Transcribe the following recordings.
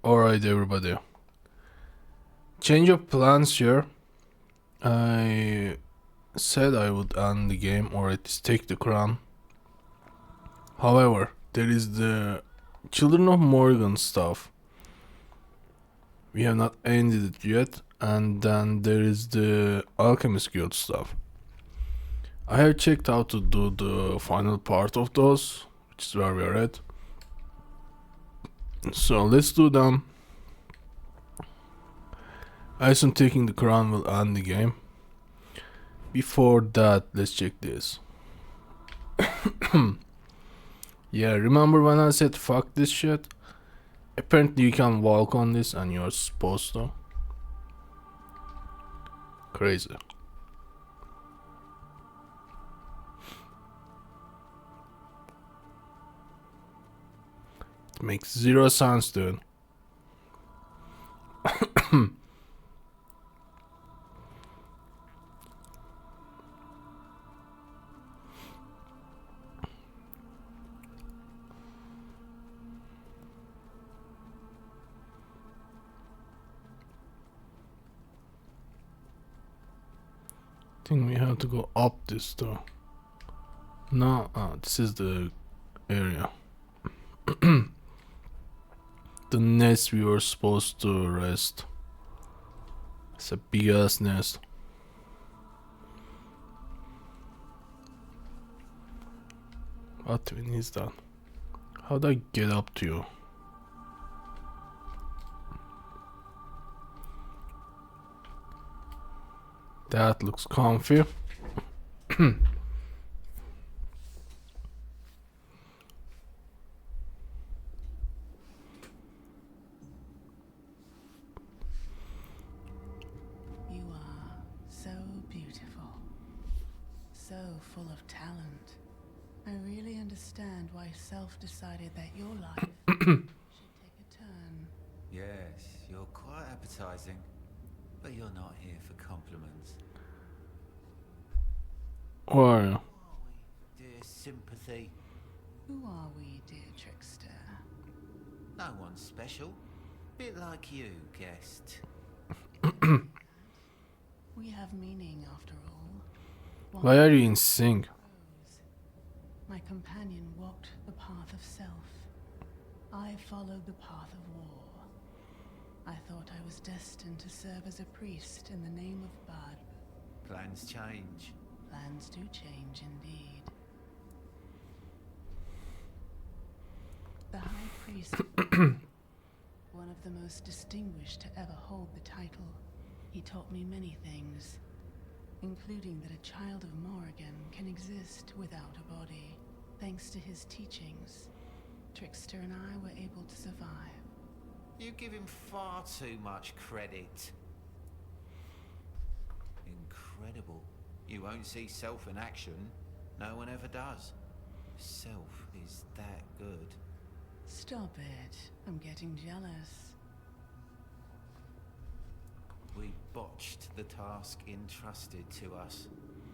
Alright, everybody. Change of plans here. I said I would end the game or at least take the crown. However, there is the Children of Morgan stuff. We have not ended it yet. And then there is the Alchemist Guild stuff. I have checked how to do the final part of those, which is where we are at. So let's do them. I assume taking the crown will end the game. Before that, let's check this. Yeah, remember when I said fuck this shit? Apparently you can walk on this and you're supposed to. Crazy. It makes zero sense, dude. I think we have to go up this though. No, this is the area. The nest we were supposed to rest. It's a big ass nest. What even is that? How do I get up to you? That looks comfy. So full of talent. I really understand why Self decided that your life should take a turn. Yes, you're quite appetizing, but you're not here for compliments. Who are you? Dear sympathy. Who are we, dear trickster? No one's special. Bit like you, guest. We have meaning after all. Why are you in sync? My companion walked the path of self. I followed the path of war. I thought I was destined to serve as a priest in the name of Bud. Plans change. Plans do change indeed. The High Priest, one of the most distinguished to ever hold the title, he taught me many things, including that a child of Morrigan can exist without a body. Thanks to his teachings, Trickster and I were able to survive. You give him far too much credit. Incredible. You won't see Self in action. No one ever does. Self is that good. Stop it. I'm getting jealous. We botched the task entrusted to us.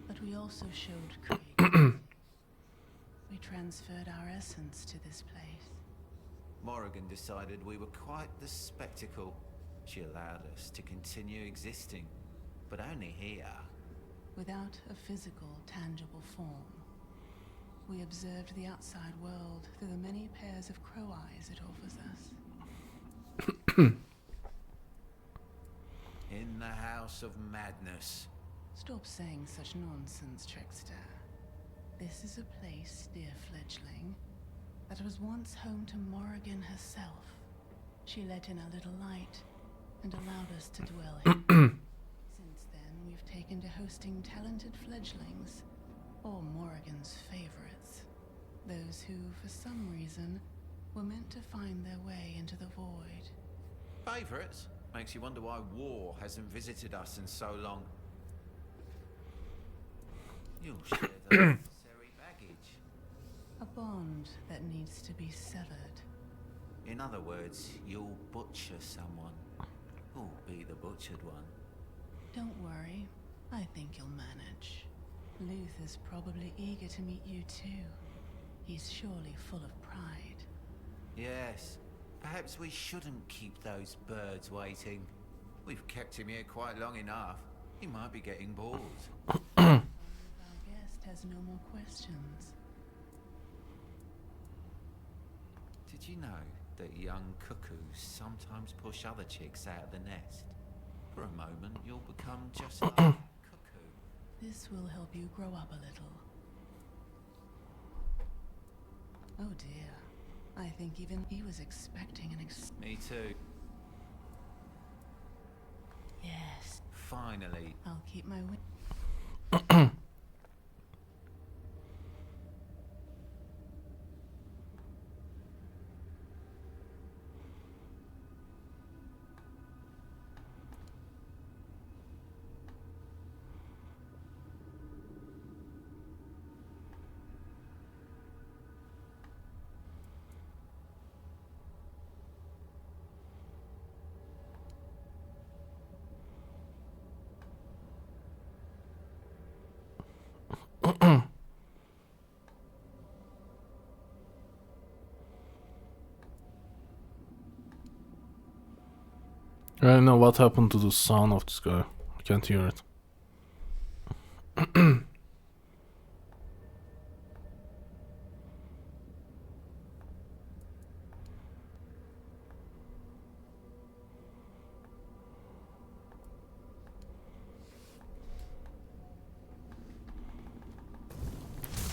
But we also showed creativity. We transferred our essence to this place. Morrigan decided we were quite the spectacle. She allowed us to continue existing, but only here. Without a physical, tangible form. We observed the outside world through the many pairs of crow eyes it offers us. In the House of Madness. Stop saying such nonsense, Trickster. This is a place, dear fledgling, that was once home to Morrigan herself. She let in a little light and allowed us to dwell here. Since then, we've taken to hosting talented fledglings, or Morrigan's favorites. Those who, for some reason, were meant to find their way into the void. Favorites? Makes you wonder why war hasn't visited us in so long. You'll share the necessary baggage. A bond that needs to be severed. In other words, you'll butcher someone. Who'll be the butchered one? Don't worry. I think you'll manage. Luth is probably eager to meet you too. He's surely full of pride. Yes, Perhaps we shouldn't keep those birds waiting. We've kept him here quite long enough. He might be getting bored. Our guest has no more questions. Did you know that young cuckoos sometimes push other chicks out of the nest? For a moment, you'll become just like a cuckoo. This will help you grow up a little. Oh dear. I think even he was expecting an Me too. Yes. Finally. I'll keep my wit. I don't know what happened to the sound of this guy. I can't hear it.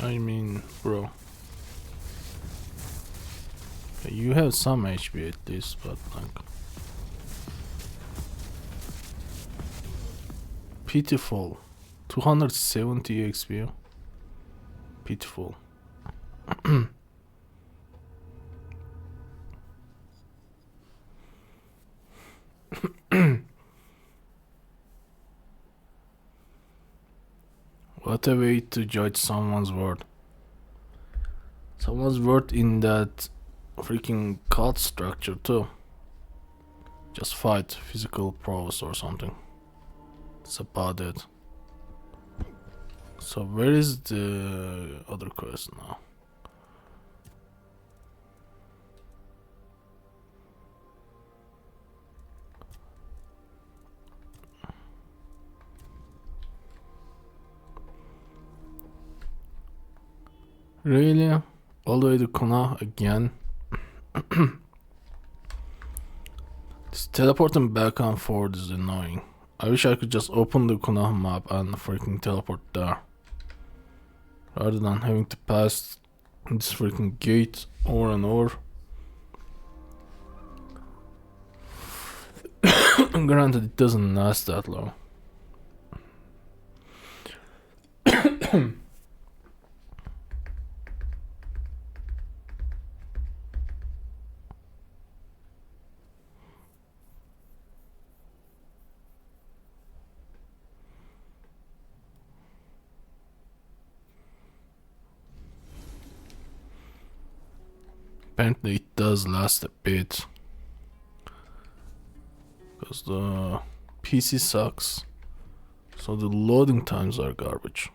I mean, bro. You have some HP at least, but like... Pitiful. 270 XP. Pitiful. What a way to judge someone's worth. Someone's worth in that freaking cult structure too. Just fight, physical prowess or something. That's about it. So where is the other quest now? Really? All the way to Kuna again? This teleporting back and forth is annoying. I wish I could just open the Kuna map and freaking teleport there. Rather than having to pass this freaking gate over and over. Granted, it doesn't last that long. Apparently it does last a bit. Because the PC sucks. So the loading times are garbage.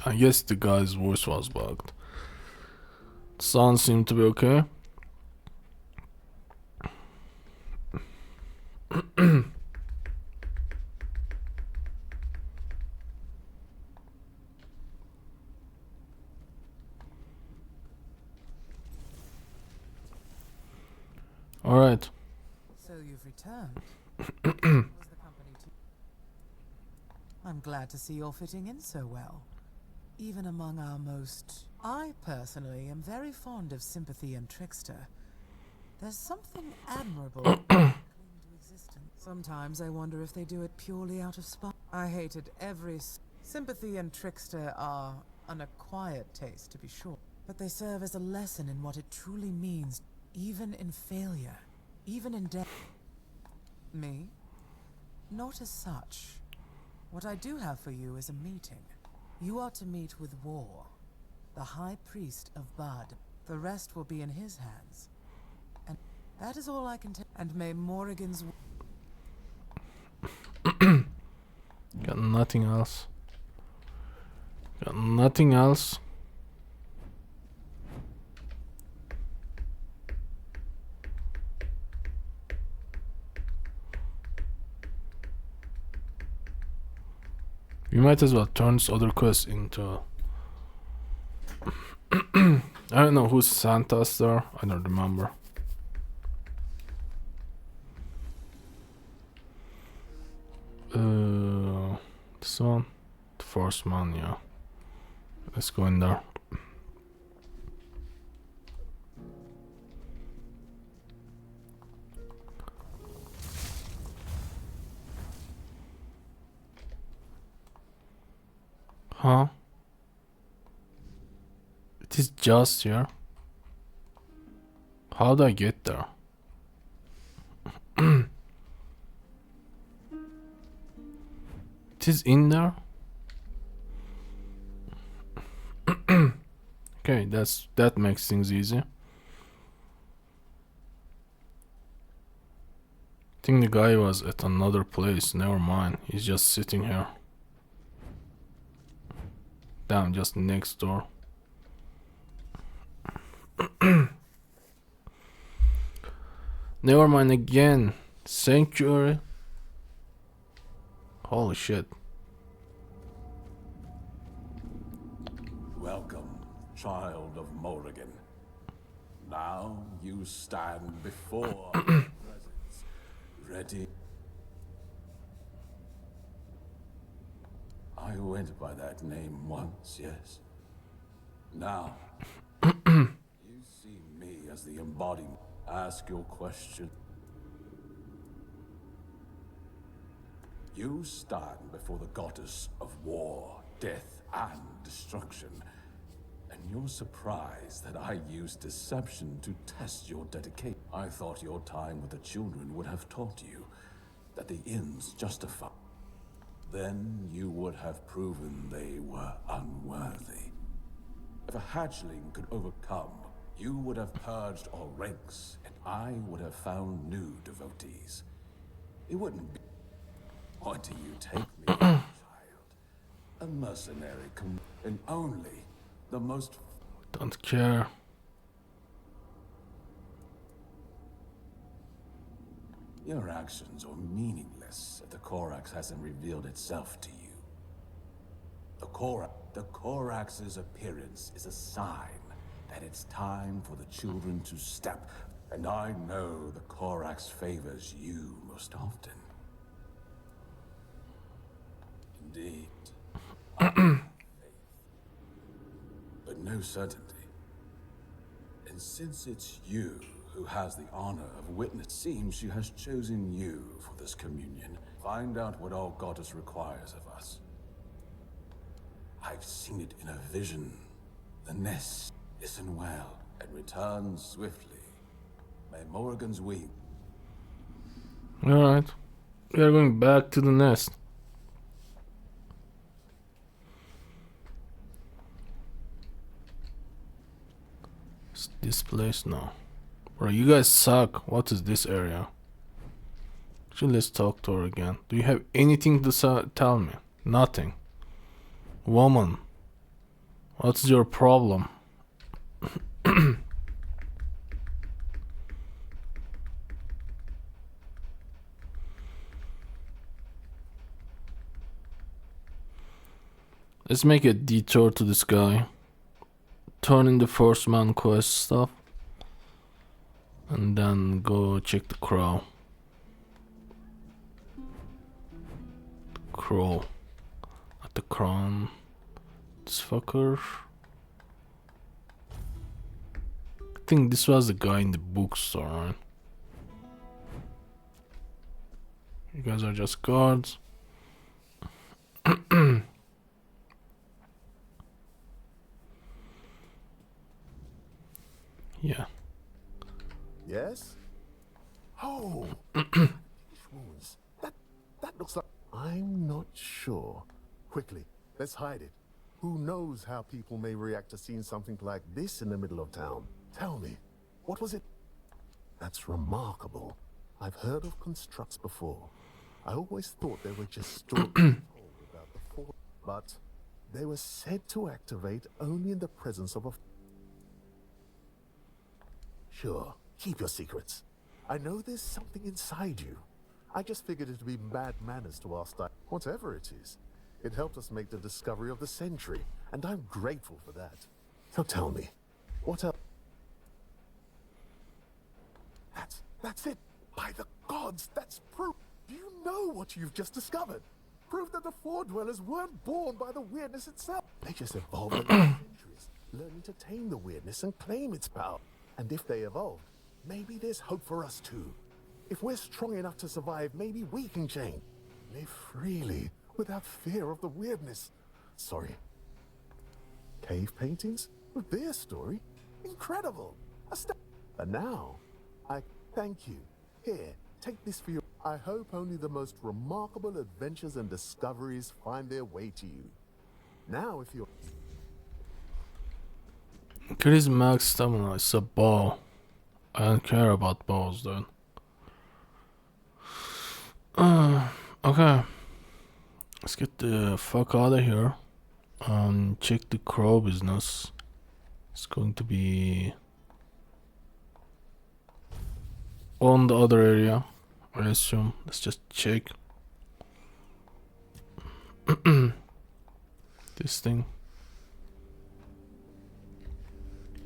I guess the guy's voice was bugged. Sound seemed to be okay. Alright. So you've returned. Was the company too? I'm glad to see you're fitting in so well. Even among our most... I personally am very fond of Sympathy and Trickster. There's something admirable cling to existence. Sometimes I wonder if they do it purely out of spite. I hated every... Sympathy and Trickster are an acquired taste, to be sure. But they serve as a lesson in what it truly means, even in failure, even in death. Me? Not as such. What I do have for you is a meeting. You are to meet with War, the High Priest of Bud. The rest will be in his hands. And that is all I can tell. And may Morrigan's... nothing else. Got nothing else. We might as well turn this other quest into... I don't know who's Santa's there. I don't remember. This one? The first one, yeah. Let's go in there. Huh? It is just here. How do I get there? It is in there. Okay, that makes things easy. I think the guy was at another place. Never mind. He's just sitting here. Damn, just next door. Never mind again. Sanctuary. Holy shit. Welcome, child of Morrigan. Now you stand before our presence, ready. I went by that name once, yes. Now, you see me as the embodiment. Ask your question. You stand before the goddess of war, death, and destruction. And you're surprised that I used deception to test your dedication. I thought your time with the children would have taught you that the ends justify. Then you would have proven they were unworthy. If a hatchling could overcome, you would have purged our ranks, and I would have found new devotees. It wouldn't be... What do you take me, child? A mercenary and only the most... Don't care. Your actions are meaningless if the Corax hasn't revealed itself to you. The Corax's appearance is a sign that it's time for the children to step, and I know the Corax favors you most often. Indeed, I have faith, but no certainty. And since it's you who has the honor of witness, seems she has chosen you for this communion. Find out what our goddess requires of us. I've seen it in a vision. The nest, listen well, and return swiftly. May Morrigan's wing. Alright. We are going back to the nest. Is this place? No. Bro, you guys suck. What is this area? Actually, let's talk to her again. Do you have anything to tell me? Nothing. Woman, what's your problem? Let's make a detour to this guy. Turn in the first man quest stuff. And then go check the crow. Crow. Not the crown. This fucker. I think this was the guy in the bookstore, right? You guys are just guards. Yeah. Yes? Oh! Wounds. That looks like... I'm not sure. Quickly, let's hide it. Who knows how people may react to seeing something like this in the middle of town? Tell me, what was it? That's remarkable. I've heard of constructs before. I always thought they were just stories told about the but they were said to activate only in the presence of a... Sure, keep your secrets. I know there's something inside you. I just figured it'd be bad manners to ask that. Whatever it is, it helped us make the discovery of the century, and I'm grateful for that. Now tell me, what else? That's it. By the gods, that's proof. Do you know what you've just discovered? Proof that the Four Dwellers weren't born by the weirdness itself. They just evolved over centuries, learning to tame the weirdness and claim its power. And if they evolved, maybe there's hope for us too. If we're strong enough to survive, maybe we can change. Live freely, without fear of the weirdness. Sorry. Cave paintings? With their story? Incredible! And now, I thank you. Here, take this for you. I hope only the most remarkable adventures and discoveries find their way to you. Now, if you're... Increase max stamina. It's a bow. I don't care about bows then. Okay. Let's get the fuck out of here. Check the crow business. It's going to be on the other area, I assume. Let's just check. This thing.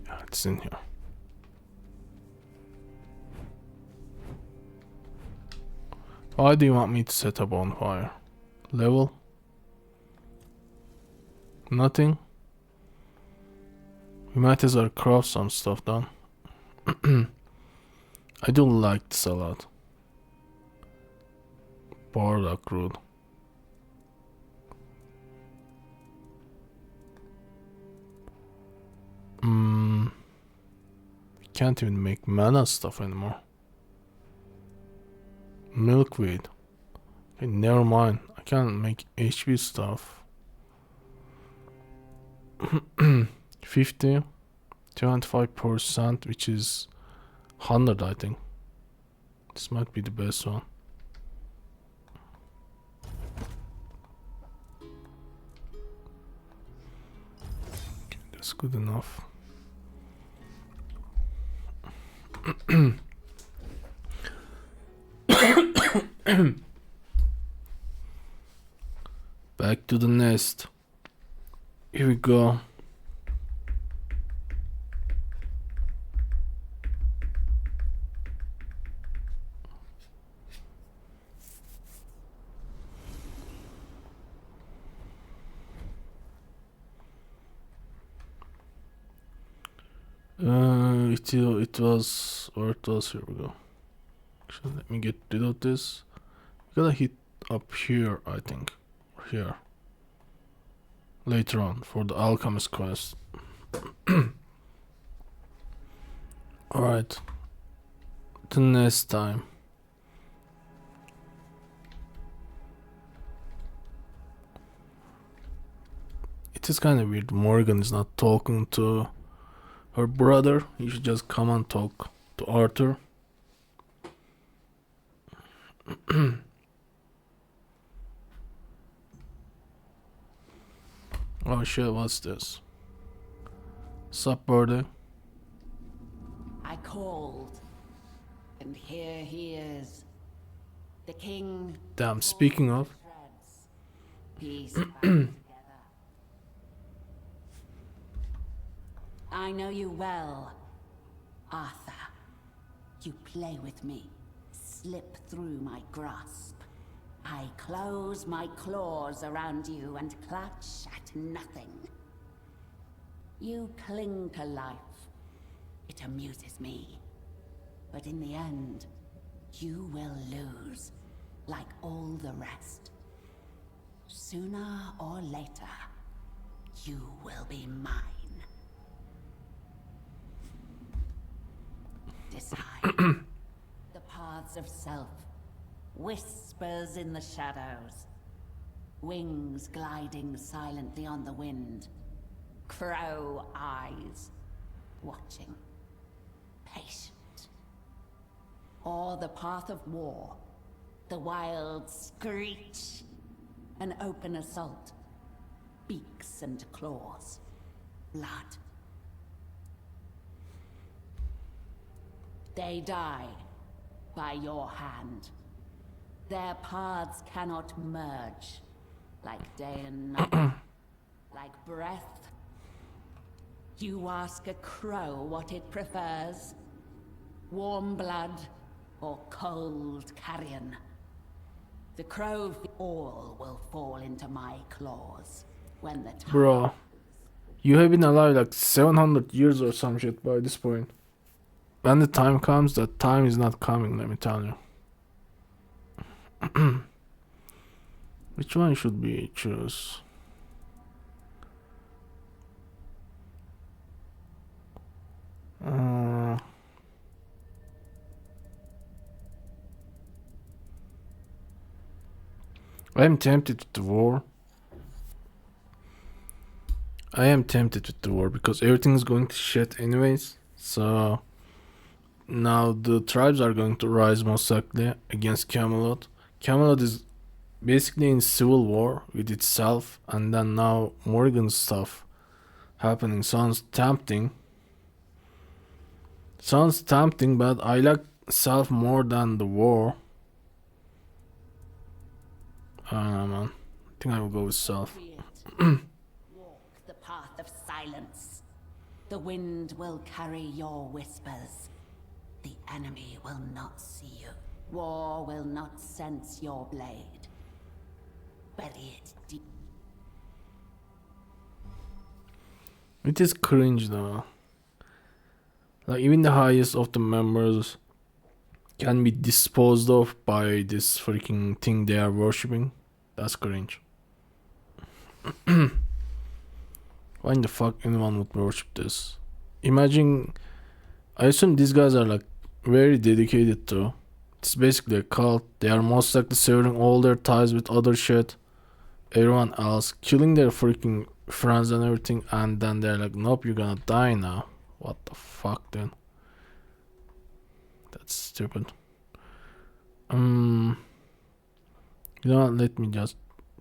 Yeah, it's in here. Why do you want me to set a bonfire? Level? Nothing? We might as well craft some stuff down. I do like this a lot. Bardock root. Can't even make mana stuff anymore. Milkweed. Okay, never mind. I can't make HP stuff. 50, 25%, which is 100, I think. This might be the best one. Okay, that's good enough. Back to the nest. Here we go. It was where it was. Here we go. Actually, let me get rid of this. We gotta hit up here, I think, or here. Later on for the alchemist quest. Alright. The next time. It is kind of weird. Morgan is not talking to her brother. He should just come and talk to Arthur. Oh shit, what's this? Sup, birdie? I called, and here he is. The king. Damn, speaking of. Peace back together. I know you well, Arthur. You play with me, slip through my grasp. I close my claws around you and clutch at nothing. You cling to life. It amuses me. But in the end, you will lose, like all the rest. Sooner or later, you will be mine. Decide. The paths of self. Whispers in the shadows. Wings gliding silently on the wind. Crow eyes. Watching. Patient. Or the path of war. The wild screech. An open assault. beaks and claws. Blood. They die by your hand. Their paths cannot merge, like day and night, like breath. You ask a crow what it prefers, warm blood or cold carrion. The crow, all will fall into my claws when the time. Bro, you have been alive like 700 years or some shit by this point. When the time comes, that time is not coming, let me tell you. Which one should we choose? I'm tempted with the war. I am tempted with the war because everything is going to shit anyways. So now the tribes are going to rise most likely against Camelot. Camelot is basically in civil war with itself, and then now Morgan stuff happening sounds tempting. Sounds tempting, but I like self more than the war. I don't know, man. I think I will go with self. Walk the path of silence. The wind will carry your whispers. The enemy will not see you. War will not sense your blade. Bury it deep. It is cringe though. Like even the highest of the members can be disposed of by this freaking thing they are worshipping. That's cringe. Why in the fuck anyone would worship this? Imagine, I assume these guys are like very dedicated to. It's basically a cult. They are most likely severing all their ties with other shit, everyone else, killing their freaking friends and everything, and then they're like, nope, you're gonna die now. What the fuck, then? That's stupid. You know what, let me just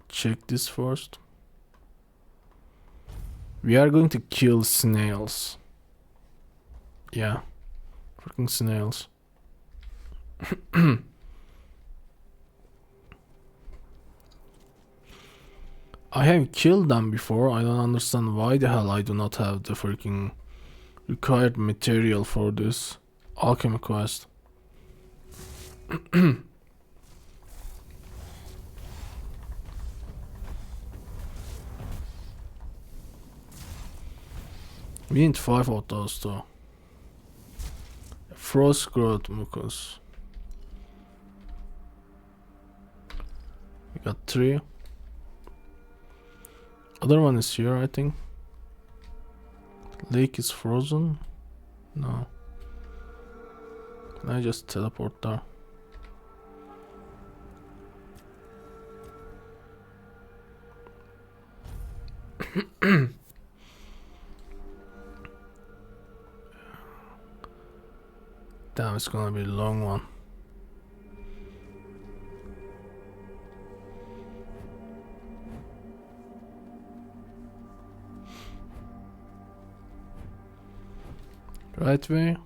check this first. We are going to kill snails. Yeah. Freaking snails. I have killed them before. I don't understand why the hell I do not have the freaking required material for this alchemy quest. We need 5 of those though. Frost growth mucus. We got 3. Other one is here, I think. Lake is frozen. No. Can I just teleport there? Damn, it's gonna be a long one. Right way?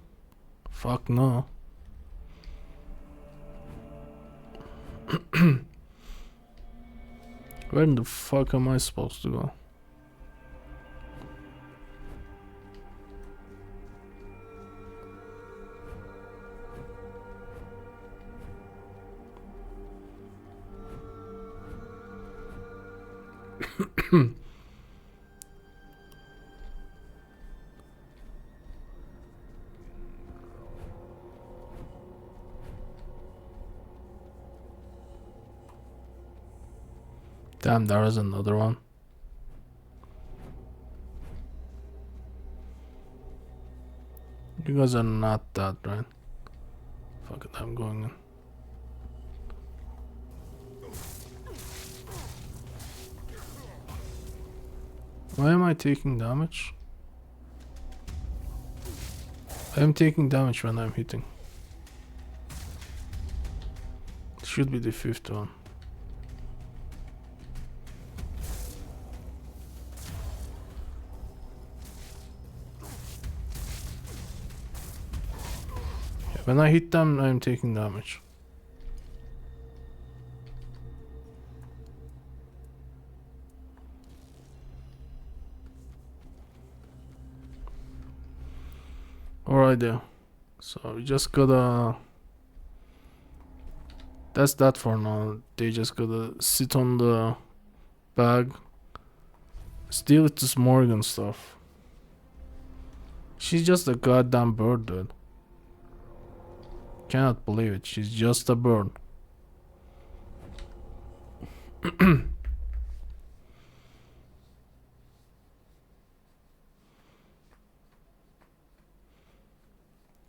Fuck no. Where in the fuck am I supposed to go? Damn, there is another one. You guys are not that, right? Fuck it, I'm going in. Why am I taking damage? I am taking damage when I'm hitting. It should be the 5th one. When I hit them, I'm taking damage. Alright then. So we just gotta... That's that for now. They just gotta sit on the bag. Steal it to Morgan stuff. She's just a goddamn bird, dude. Cannot believe it. She's just a bird.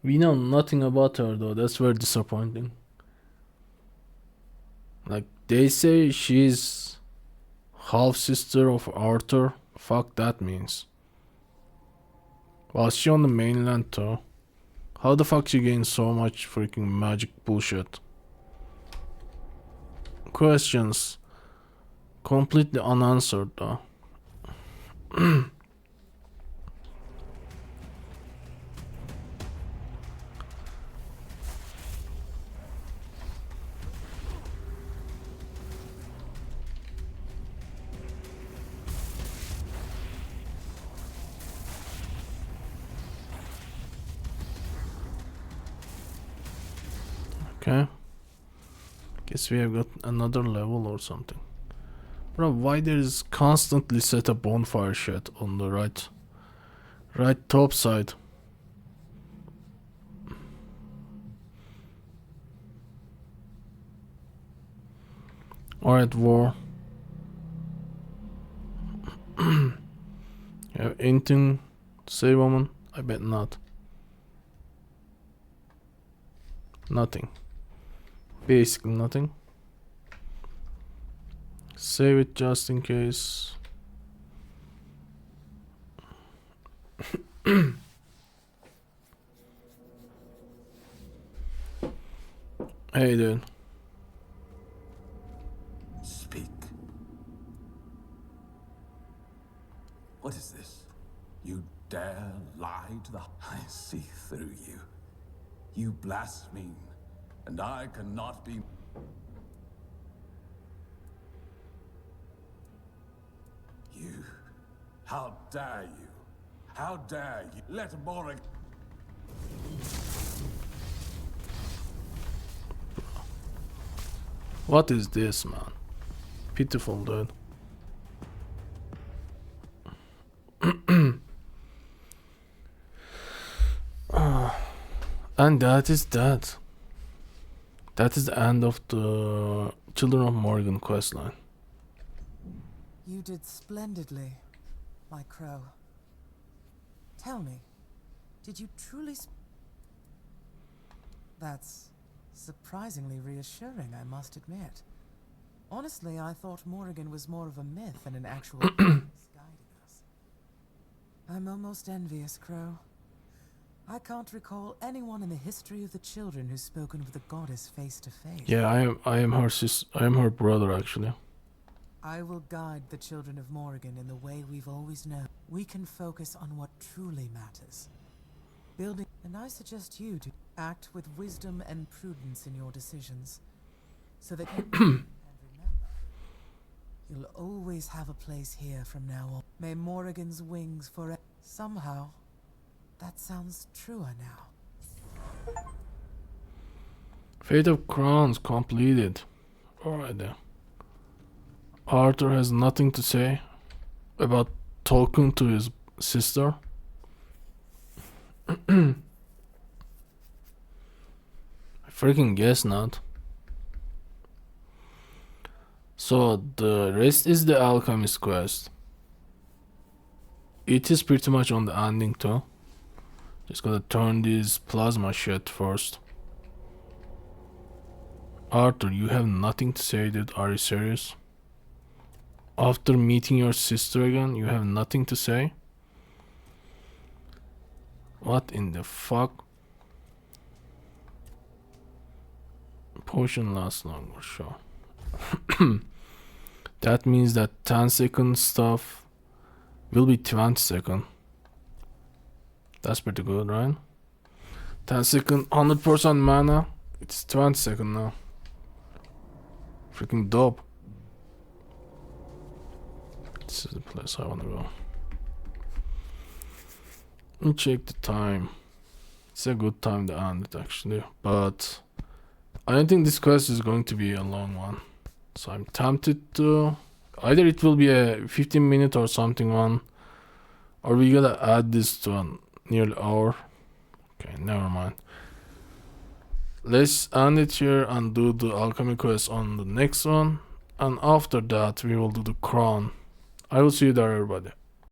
We know nothing about her though. That's very disappointing. Like, they say she's half sister of Arthur. Fuck that means. Was she on the mainland too? How the fuck she gained so much freaking magic bullshit? Questions completely unanswered though. Okay. Guess we have got another level or something. Bro, why there is constantly set a bonfire shit on the right top side? Alright, war. You have anything to say, woman? I bet not. Nothing. Basically nothing. Save it just in case. Hey dude. Speak. What is this? You dare lie to the... I see through you. You blaspheme, and I cannot be... You... How dare you? How dare you? Let Morrigan... What is this, man? Pitiful, dude. And that is that. That is the end of the Children of Morgan questline. You did splendidly, my crow. Tell me, did you truly That's surprisingly reassuring, I must admit. Honestly, I thought Morrigan was more of a myth than an actual presence guiding us. I'm almost envious, Crow. I can't recall anyone in the history of the children who's spoken with the goddess face to face. Yeah, I am her I am her brother actually. I will guide the children of Morrigan in the way we've always known. We can focus on what truly matters. Building, and I suggest you to act with wisdom and prudence in your decisions, so that you and remember, you'll always have a place here from now on. May Morrigan's wings forever. Somehow, that sounds truer now. Fate of Crowns completed. Alright then. Arthur has nothing to say about talking to his sister. I freaking guess not. So the rest is the alchemist quest. It is pretty much on the ending too. Just gotta turn this plasma shit first. Arthur, you have nothing to say, dude. Are you serious? After meeting your sister again, you have nothing to say? What in the fuck? Potion lasts longer, sure. That means that 10-second stuff will be 20-second. That's pretty good, right? 10 second, 100% mana. It's 20 second now. Freaking dope. This is the place I wanna go. Let me check the time. It's a good time to end it actually, but I don't think this quest is going to be a long one. So I'm tempted to, either it will be a 15-minute or something one, or we gotta add this to a nearly hour. Okay, never mind. Let's end it here and do the alchemy quest on the next one, and after that we will do the crown. I will see you there, everybody.